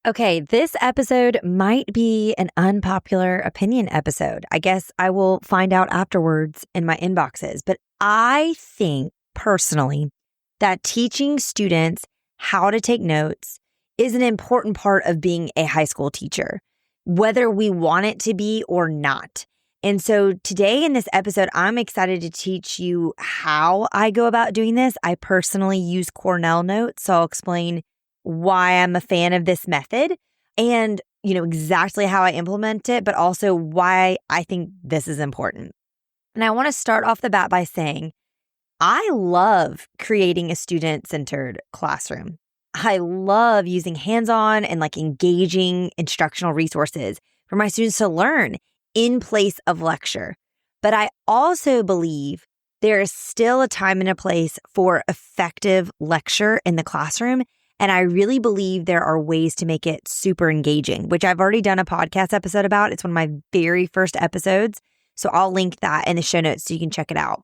Okay, this episode might be an unpopular opinion episode. I guess I will find out afterwards in my inboxes. But I think personally that teaching students how to take notes is an important part of being a high school teacher, whether we want it to be or not. And so today in this episode, I'm excited to teach you how I go about doing this. I personally use Cornell notes, so I'll explain why I'm a fan of this method and, exactly how I implement it, but also why I think this is important. And I want to start off the bat by saying, I love creating a student-centered classroom. I love using hands-on and engaging instructional resources for my students to learn in place of lecture. But I also believe there is still a time and a place for effective lecture in the classroom. And I really believe there are ways to make it super engaging, which I've already done a podcast episode about. It's one of my very first episodes. So I'll link that in the show notes so you can check it out.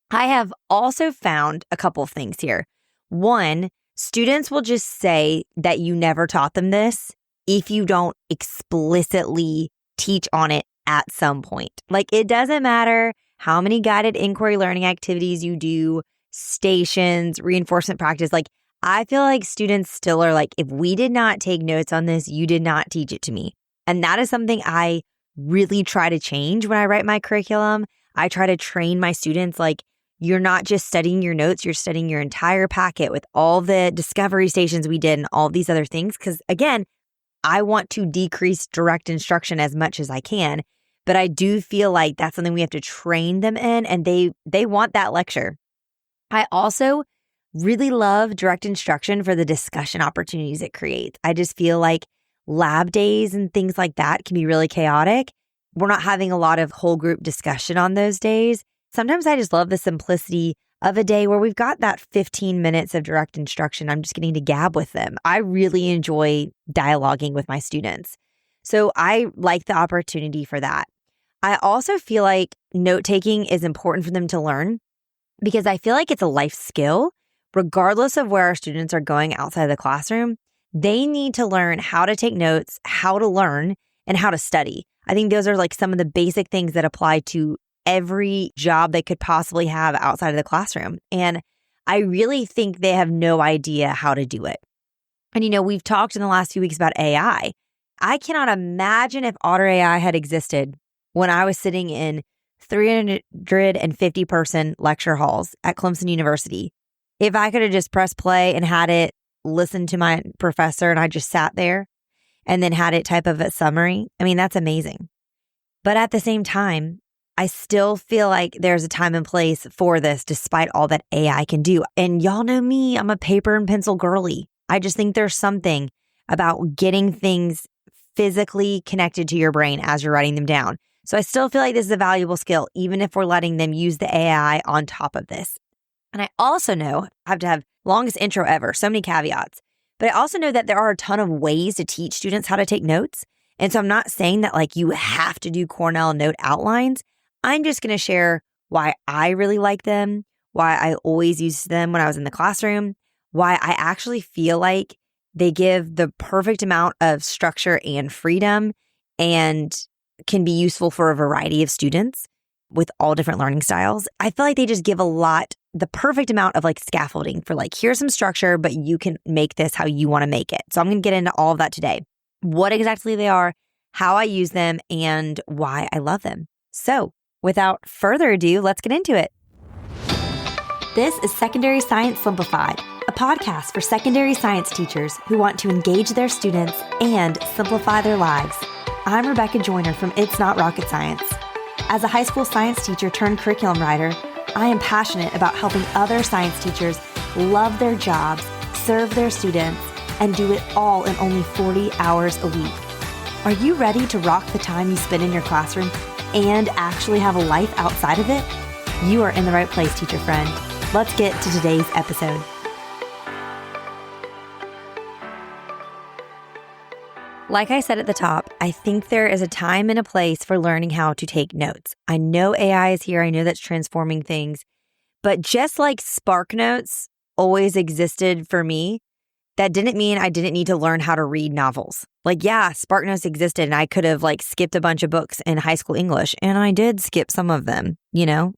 I have also found a couple of things here. One, students will just say that you never taught them this if you don't explicitly teach on it at some point. It doesn't matter how many guided inquiry learning activities you do, stations, reinforcement practice. I feel like students still are if we did not take notes on this, you did not teach it to me. And that is something I really try to change when I write my curriculum. I try to train my students you're not just studying your notes, you're studying your entire packet with all the discovery stations we did and all these other things. Because again, I want to decrease direct instruction as much as I can. But I do feel like that's something we have to train them in, and they want that lecture. I also really love direct instruction for the discussion opportunities it creates. I just feel like lab days and things like that can be really chaotic. We're not having a lot of whole group discussion on those days. Sometimes I just love the simplicity of a day where we've got that 15 minutes of direct instruction. I'm just getting to gab with them. I really enjoy dialoguing with my students. So I like the opportunity for that. I also feel like note-taking is important for them to learn because I feel like it's a life skill. Regardless of where our students are going outside of the classroom, they need to learn how to take notes, how to learn, and how to study. I think those are some of the basic things that apply to every job they could possibly have outside of the classroom. And I really think they have no idea how to do it. And we've talked in the last few weeks about AI. I cannot imagine if Otter AI had existed when I was sitting in 350-person lecture halls at Clemson University. If I could have just pressed play and had it listen to my professor and I just sat there and then had it type of a summary, that's amazing. But at the same time, I still feel like there's a time and place for this despite all that AI can do. And y'all know me, I'm a paper and pencil girly. I just think there's something about getting things physically connected to your brain as you're writing them down. So I still feel like this is a valuable skill, even if we're letting them use the AI on top of this. And I also know, I have to have longest intro ever, so many caveats, but I also know that there are a ton of ways to teach students how to take notes. And so I'm not saying that you have to do Cornell note outlines. I'm just going to share why I really like them, why I always used them when I was in the classroom, why I actually feel like they give the perfect amount of structure and freedom and can be useful for a variety of students with all different learning styles. I feel like they just give the perfect amount of scaffolding for here's some structure, but you can make this how you want to make it. So I'm going to get into all of that today. What exactly they are, how I use them, and why I love them. So without further ado, let's get into it. This is Secondary Science Simplified, a podcast for secondary science teachers who want to engage their students and simplify their lives. I'm Rebecca Joyner from It's Not Rocket Science. As a high school science teacher turned curriculum writer, I am passionate about helping other science teachers love their jobs, serve their students, and do it all in only 40 hours a week. Are you ready to rock the time you spend in your classroom and actually have a life outside of it? You are in the right place, teacher friend. Let's get to today's episode. Like I said at the top, I think there is a time and a place for learning how to take notes. I know AI is here. I know that's transforming things. But just like Spark Notes always existed for me, that didn't mean I didn't need to learn how to read novels. Like, yeah, SparkNotes existed and I could have like skipped a bunch of books in high school English. And I did skip some of them,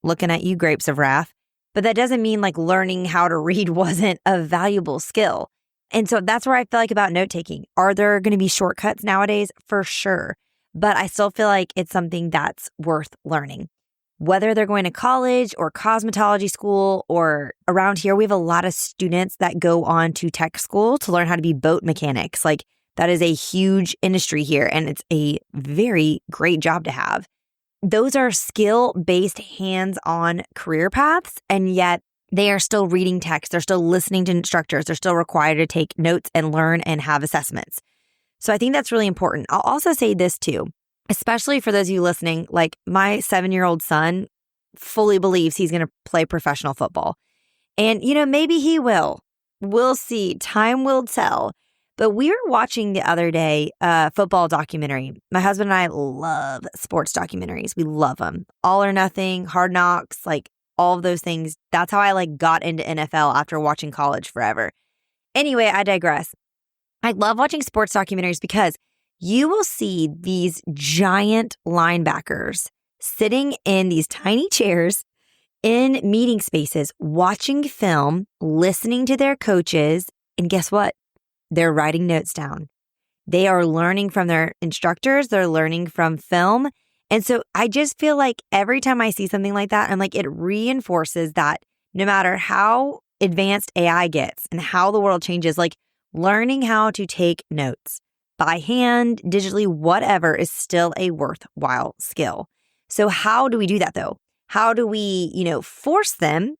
looking at you, Grapes of Wrath. But that doesn't mean like learning how to read wasn't a valuable skill. And so that's where I feel like about note taking. Are there going to be shortcuts nowadays? For sure. But I still feel like it's something that's worth learning. Whether they're going to college or cosmetology school, or around here, we have a lot of students that go on to tech school to learn how to be boat mechanics. Like, that is a huge industry here, and it's a very great job to have. Those are skill-based, hands-on career paths, and yet they are still reading text. They're still listening to instructors. They're still required to take notes and learn and have assessments. So I think that's really important. I'll also say this too. Especially for those of you listening, like my 7-year-old son fully believes he's going to play professional football. And, maybe he will. We'll see. Time will tell. But we were watching the other day a football documentary. My husband and I love sports documentaries. We love them. All or Nothing, Hard Knocks, like all of those things. That's how I like got into NFL after watching college forever. Anyway, I digress. I love watching sports documentaries because you will see these giant linebackers sitting in these tiny chairs in meeting spaces, watching film, listening to their coaches, and guess what? They're writing notes down. They are learning from their instructors. They're learning from film. And so I just feel like every time I see something like that, I'm like, it reinforces that no matter how advanced AI gets and how the world changes, like learning how to take notes by hand, digitally, whatever is still a worthwhile skill. So how do we do that though? How do we, force them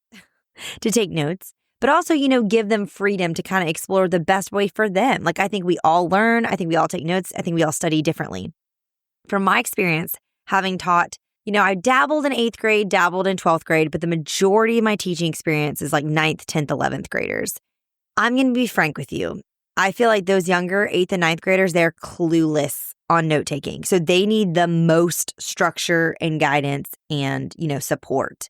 to take notes, but also, give them freedom to kind of explore the best way for them? Like, I think we all learn. I think we all take notes. I think we all study differently. From my experience, having taught, I dabbled in 8th grade, dabbled in 12th grade, but the majority of my teaching experience is like 9th, 10th, 11th graders. I'm going to be frank with you. I feel like those younger 8th and 9th graders, they're clueless on note taking. So they need the most structure and guidance and, support.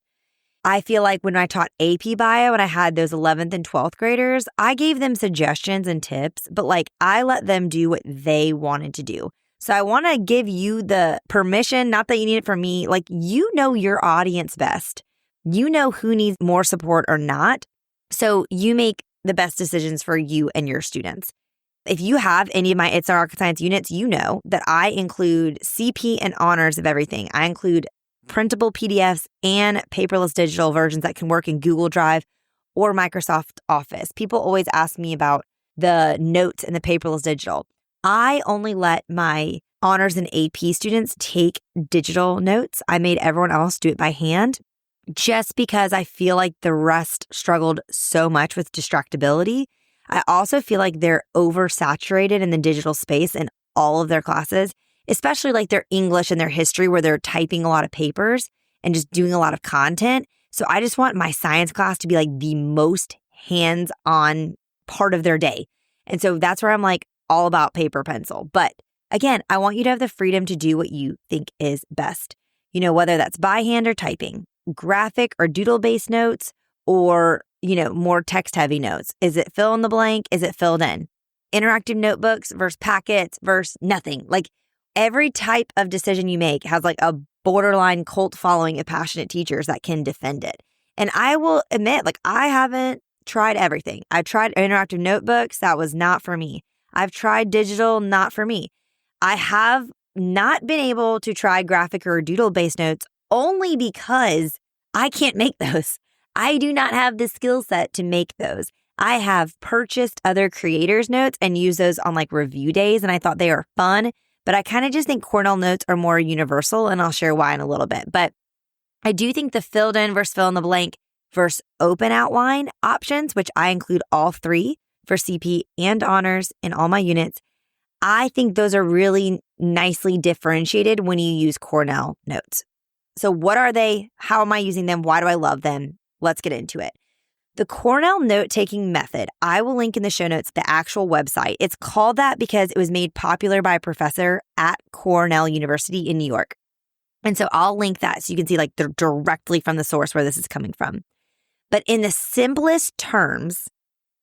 I feel like when I taught AP Bio and I had those 11th and 12th graders, I gave them suggestions and tips, but like I let them do what they wanted to do. So I want to give you the permission, not that you need it from me, like you know your audience best. You know who needs more support or not. So you make the best decisions for you and your students. If you have any of my It's Our Rocket Science units, you know that I include CP and honors of everything. I include printable PDFs and paperless digital versions that can work in Google Drive or Microsoft Office. People always ask me about the notes and the paperless digital. I only let my honors and AP students take digital notes. I made everyone else do it by hand just because I feel like the rest struggled so much with distractibility. I also feel like they're oversaturated in the digital space in all of their classes, especially like their English and their history where they're typing a lot of papers and just doing a lot of content. So I just want my science class to be like the most hands-on part of their day. And so that's where I'm like all about paper pencil. But again, I want you to have the freedom to do what you think is best. Whether that's by hand or typing, graphic or doodle-based notes, or, more text-heavy notes. Is it fill in the blank? Is it filled in? Interactive notebooks versus packets versus nothing. Like every type of decision you make has like a borderline cult following of passionate teachers that can defend it. And I will admit, like I haven't tried everything. I tried interactive notebooks. That was not for me. I've tried digital, not for me. I have not been able to try graphic or doodle-based notes only because I can't make those. I do not have the skill set to make those. I have purchased other creators' notes and used those on like review days, and I thought they were fun, but I kind of just think Cornell notes are more universal, and I'll share why in a little bit. But I do think the filled in versus fill in the blank versus open outline options, which I include all three for CP and honors in all my units, I think those are really nicely differentiated when you use Cornell notes. So what are they? How am I using them? Why do I love them? Let's get into it. The Cornell note-taking method, I will link in the show notes the actual website. It's called that because it was made popular by a professor at Cornell University in New York. And so I'll link that so you can see like directly from the source where this is coming from. But in the simplest terms,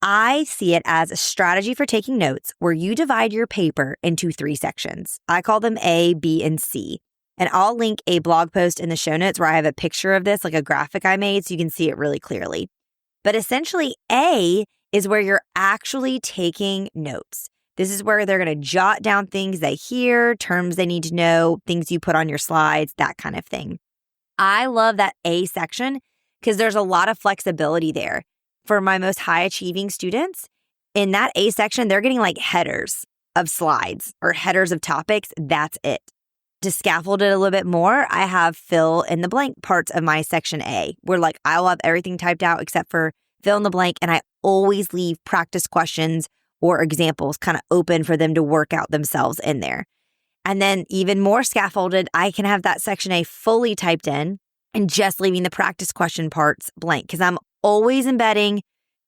I see it as a strategy for taking notes where you divide your paper into 3 sections. I call them A, B, and C. And I'll link a blog post in the show notes where I have a picture of this, like a graphic I made, so you can see it really clearly. But essentially, A is where you're actually taking notes. This is where they're going to jot down things they hear, terms they need to know, things you put on your slides, that kind of thing. I love that A section because there's a lot of flexibility there. For my most high achieving students, in that A section, they're getting like headers of slides or headers of topics. That's it. To scaffold it a little bit more, I have fill in the blank parts of my section A, where like I'll have everything typed out except for fill in the blank. And I always leave practice questions or examples kind of open for them to work out themselves in there. And then even more scaffolded, I can have that section A fully typed in and just leaving the practice question parts blank because I'm always embedding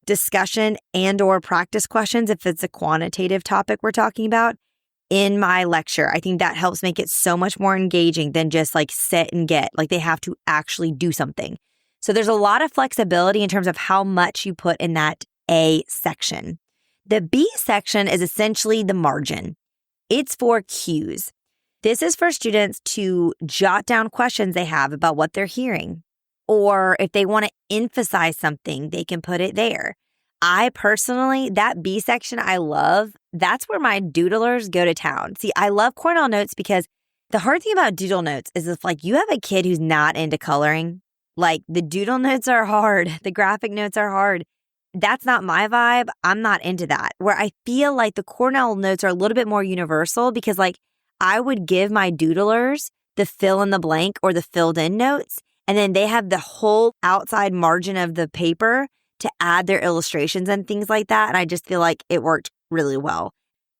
discussion and or practice questions if it's a quantitative topic we're talking about in my lecture. I think that helps make it so much more engaging than just like sit and get, like they have to actually do something. So there's a lot of flexibility in terms of how much you put in that A section. The B section is essentially the margin. It's for cues. This is for students to jot down questions they have about what they're hearing. Or if they want to emphasize something, they can put it there. I personally, that B section I love, that's where my doodlers go to town. See, I love Cornell notes because the hard thing about doodle notes is if like you have a kid who's not into coloring, like the doodle notes are hard, the graphic notes are hard. That's not my vibe. I'm not into that. Where I feel like the Cornell notes are a little bit more universal because like I would give my doodlers the fill in the blank or the filled in notes. And then they have the whole outside margin of the paper to add their illustrations and things like that. And I just feel like it worked really well.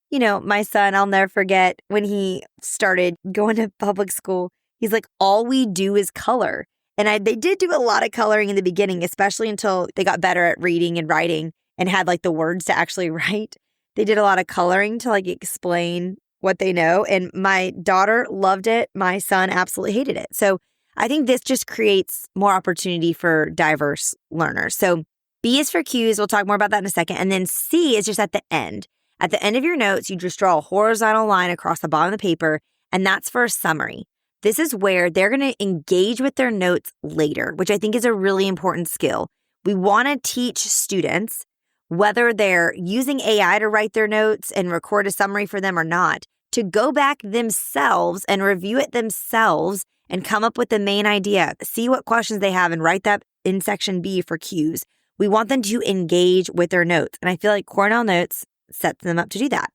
You know, my son, I'll never forget when he started going to public school, he's like, all we do is color. And they did do a lot of coloring in the beginning, especially until they got better at reading and writing and had like the words to actually write. They did a lot of coloring to like explain what they know. And my daughter loved it. My son absolutely hated it. So I think this just creates more opportunity for diverse learners. So B is for cues. We'll talk more about that in a second. And then C is just at the end. At the end of your notes, you just draw a horizontal line across the bottom of the paper, and that's for a summary. This is where they're going to engage with their notes later, which I think is a really important skill. We want to teach students, whether they're using AI to write their notes and record a summary for them or not, to go back themselves and review it themselves and come up with the main idea, see what questions they have and write that in section B for cues. We want them to engage with their notes. And I feel like Cornell Notes sets them up to do that.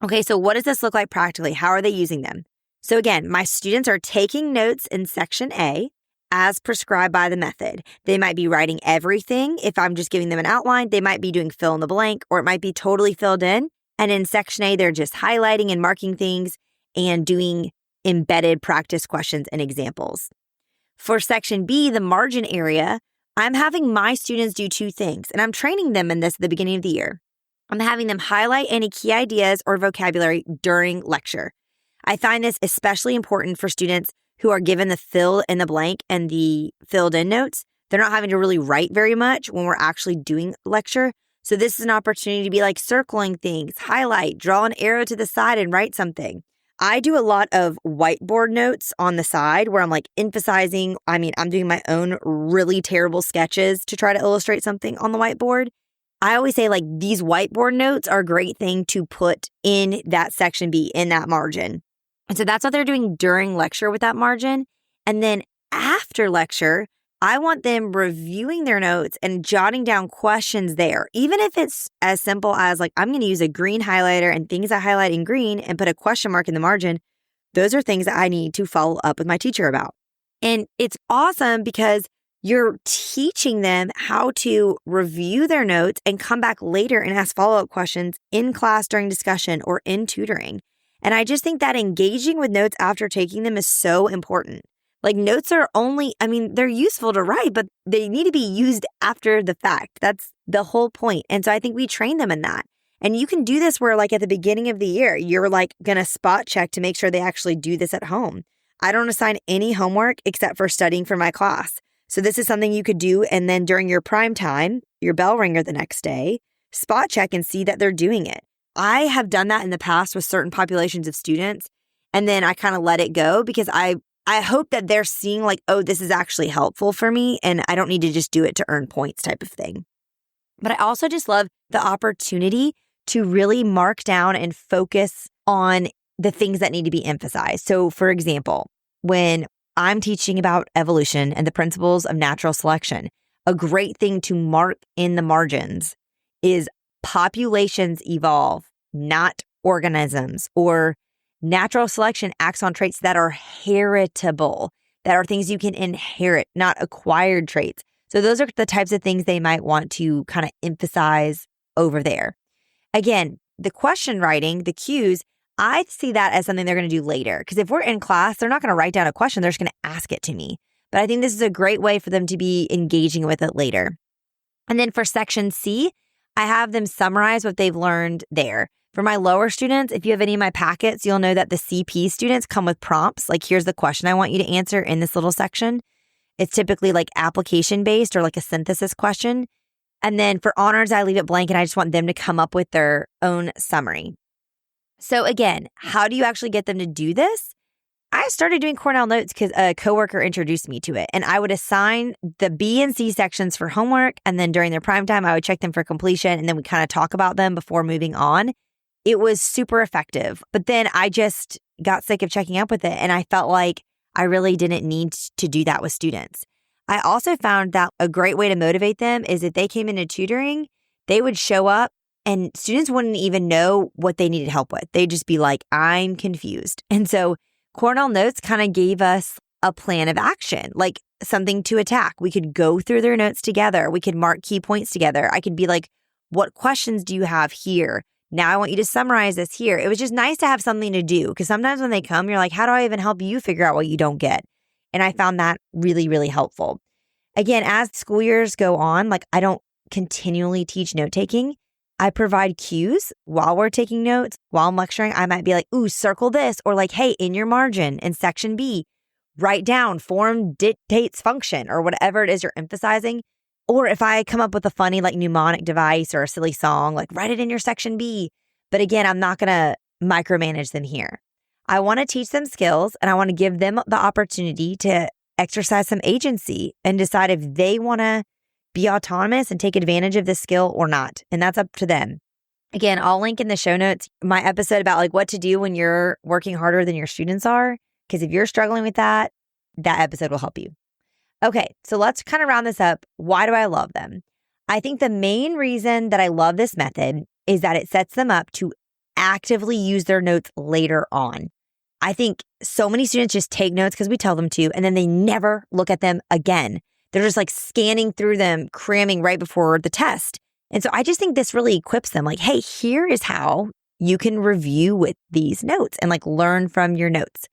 Okay, so what does this look like practically? How are they using them? So again, my students are taking notes in section A as prescribed by the method. They might be writing everything. If I'm just giving them an outline, they might be doing fill in the blank, or it might be totally filled in. And in section A, they're just highlighting and marking things and doing embedded practice questions and examples. For section B, the margin area, I'm having my students do 2 things, and I'm training them in this at the beginning of the year. I'm having them highlight any key ideas or vocabulary during lecture. I find this especially important for students who are given the fill in the blank and the filled in notes. They're not having to really write very much when we're actually doing lecture. So this is an opportunity to be like circling things, highlight, draw an arrow to the side and write something. I do a lot of whiteboard notes on the side where I'm like emphasizing, I'm doing my own really terrible sketches to try to illustrate something on the whiteboard. I always say like these whiteboard notes are a great thing to put in that section B, in that margin. And so that's what they're doing during lecture with that margin. And then after lecture, I want them reviewing their notes and jotting down questions there, even if it's as simple as like, I'm going to use a green highlighter and things I highlight in green and put a question mark in the margin. Those are things that I need to follow up with my teacher about. And it's awesome because you're teaching them how to review their notes and come back later and ask follow-up questions in class during discussion or in tutoring. And I just think that engaging with notes after taking them is so important. Like notes are they're useful to write, but they need to be used after the fact. That's the whole point. And so I think we train them in that. And you can do this where like at the beginning of the year, you're like going to spot check to make sure they actually do this at home. I don't assign any homework except for studying for my class. So this is something you could do. And then during your prime time, your bell ringer the next day, spot check and see that they're doing it. I have done that in the past with certain populations of students, and then I kind of let it go because I hope that they're seeing like, oh, this is actually helpful for me and I don't need to just do it to earn points type of thing. But I also just love the opportunity to really mark down and focus on the things that need to be emphasized. So for example, when I'm teaching about evolution and the principles of natural selection, a great thing to mark in the margins is populations evolve, not organisms, or natural selection acts on traits that are heritable, that are things you can inherit, not acquired traits. So those are the types of things they might want to kind of emphasize over there. Again, the question writing, the cues, I see that as something they're going to do later. Because if we're in class, they're not going to write down a question. They're just going to ask it to me. But I think this is a great way for them to be engaging with it later. And then for section C, I have them summarize what they've learned there. For my lower students, if you have any of my packets, you'll know that the CP students come with prompts. Like, here's the question I want you to answer in this little section. It's typically like application based or like a synthesis question. And then for honors, I leave it blank and I just want them to come up with their own summary. So again, how do you actually get them to do this? I started doing Cornell notes because a coworker introduced me to it, and I would assign the B and C sections for homework. And then during their prime time, I would check them for completion. And then we kind of talk about them before moving on. It was super effective. But then I just got sick of checking up with it. And I felt like I really didn't need to do that with students. I also found that a great way to motivate them is if they came into tutoring, they would show up and students wouldn't even know what they needed help with. They'd just be like, I'm confused. And so Cornell Notes kind of gave us a plan of action, like something to attack. We could go through their notes together. We could mark key points together. I could be like, what questions do you have here? Now I want you to summarize this here. It was just nice to have something to do because sometimes when they come, you're like, how do I even help you figure out what you don't get? And I found that really, really helpful. Again, as school years go on, like I don't continually teach note taking. I provide cues while we're taking notes. While I'm lecturing, I might be like, ooh, circle this, or like, hey, in your margin in section B, write down form dictates function or whatever it is you're emphasizing. Or if I come up with a funny like mnemonic device or a silly song, like write it in your section B. But again, I'm not going to micromanage them here. I want to teach them skills and I want to give them the opportunity to exercise some agency and decide if they want to be autonomous and take advantage of this skill or not. And that's up to them. Again, I'll link in the show notes my episode about like what to do when you're working harder than your students are. Because if you're struggling with that, that episode will help you. Okay, so let's kind of round this up. Why do I love them? I think the main reason that I love this method is that it sets them up to actively use their notes later on. I think so many students just take notes because we tell them to, and then they never look at them again. They're just like scanning through them, cramming right before the test. And so I just think this really equips them like, hey, here is how you can review with these notes and like learn from your notes.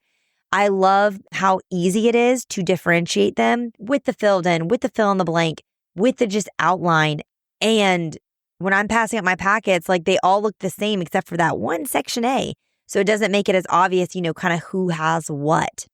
I love how easy it is to differentiate them with the filled in, with the fill in the blank, with the just outline. And when I'm passing out my packets, like they all look the same except for that one section A. So it doesn't make it as obvious, kind of who has what.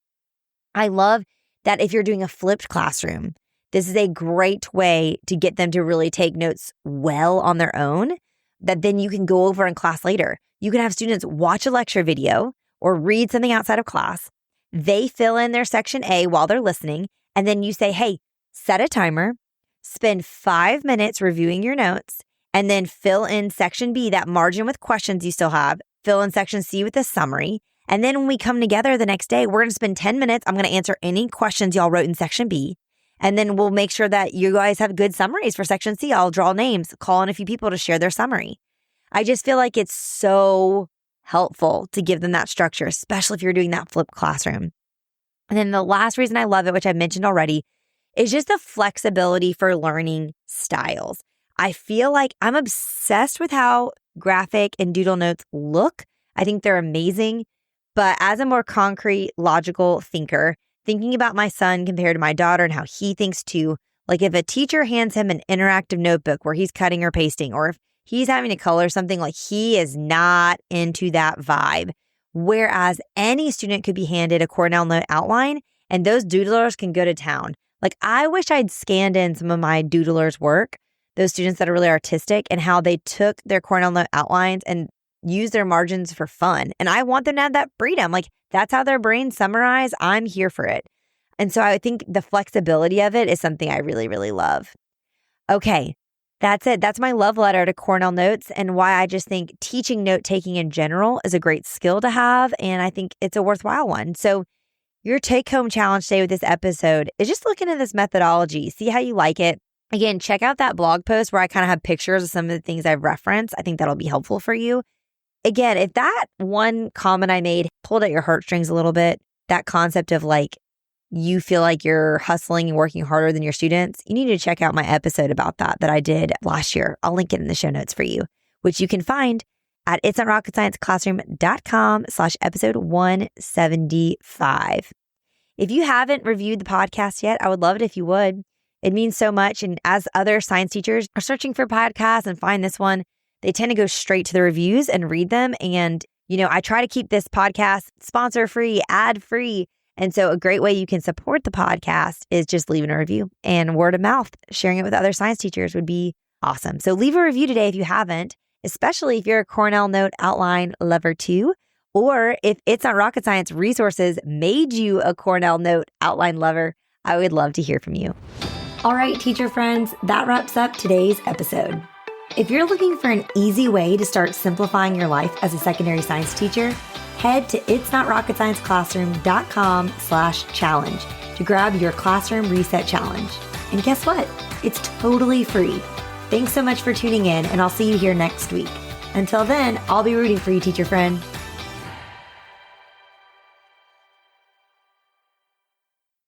I love that if you're doing a flipped classroom, this is a great way to get them to really take notes well on their own that then you can go over in class later. You can have students watch a lecture video or read something outside of class. They fill in their section A while they're listening. And then you say, hey, set a timer, spend 5 minutes reviewing your notes, and then fill in section B, that margin with questions you still have, fill in section C with a summary. And then when we come together the next day, we're going to spend 10 minutes. I'm going to answer any questions y'all wrote in section B. And then we'll make sure that you guys have good summaries for section C. I'll draw names, call in a few people to share their summary. I just feel like it's so helpful to give them that structure, especially if you're doing that flipped classroom. And then the last reason I love it, which I mentioned already, is just the flexibility for learning styles. I feel like I'm obsessed with how graphic and doodle notes look. I think they're amazing. But as a more concrete, logical thinker, thinking about my son compared to my daughter and how he thinks too, like if a teacher hands him an interactive notebook where he's cutting or pasting, or if he's having to color something, like he is not into that vibe. Whereas any student could be handed a Cornell note outline and those doodlers can go to town. Like I wish I'd scanned in some of my doodlers' work those students that are really artistic and how they took their Cornell note outlines and used their margins for fun. And I want them to have that freedom. Like that's how their brains summarize. I'm here for it. And so I think the flexibility of it is something I really, really love. Okay, that's it. That's my love letter to Cornell Notes and why I just think teaching note-taking in general is a great skill to have. And I think it's a worthwhile one. So your take-home challenge today with this episode is just looking at this methodology, see how you like it. Again, check out that blog post where I kind of have pictures of some of the things I've referenced. I think that'll be helpful for you. Again, if that one comment I made pulled at your heartstrings a little bit, that concept of like, you feel like you're hustling and working harder than your students, you need to check out my episode about that I did last year. I'll link it in the show notes for you, which you can find at itsnotrocketscienceclassroom.com/episode 175. If you haven't reviewed the podcast yet, I would love it if you would. It means so much. And as other science teachers are searching for podcasts and find this one, they tend to go straight to the reviews and read them. And, I try to keep this podcast sponsor-free, ad-free. And so a great way you can support the podcast is just leaving a review and word of mouth. Sharing it with other science teachers would be awesome. So leave a review today if you haven't, especially if you're a Cornell Note outline lover too, or if It's Not Rocket Science resources made you a Cornell Note outline lover. I would love to hear from you. All right, teacher friends, that wraps up today's episode. If you're looking for an easy way to start simplifying your life as a secondary science teacher, head to itsnotrocketscienceclassroom.com/challenge to grab your classroom reset challenge. And guess what? It's totally free. Thanks so much for tuning in, and I'll see you here next week. Until then, I'll be rooting for you, teacher friend.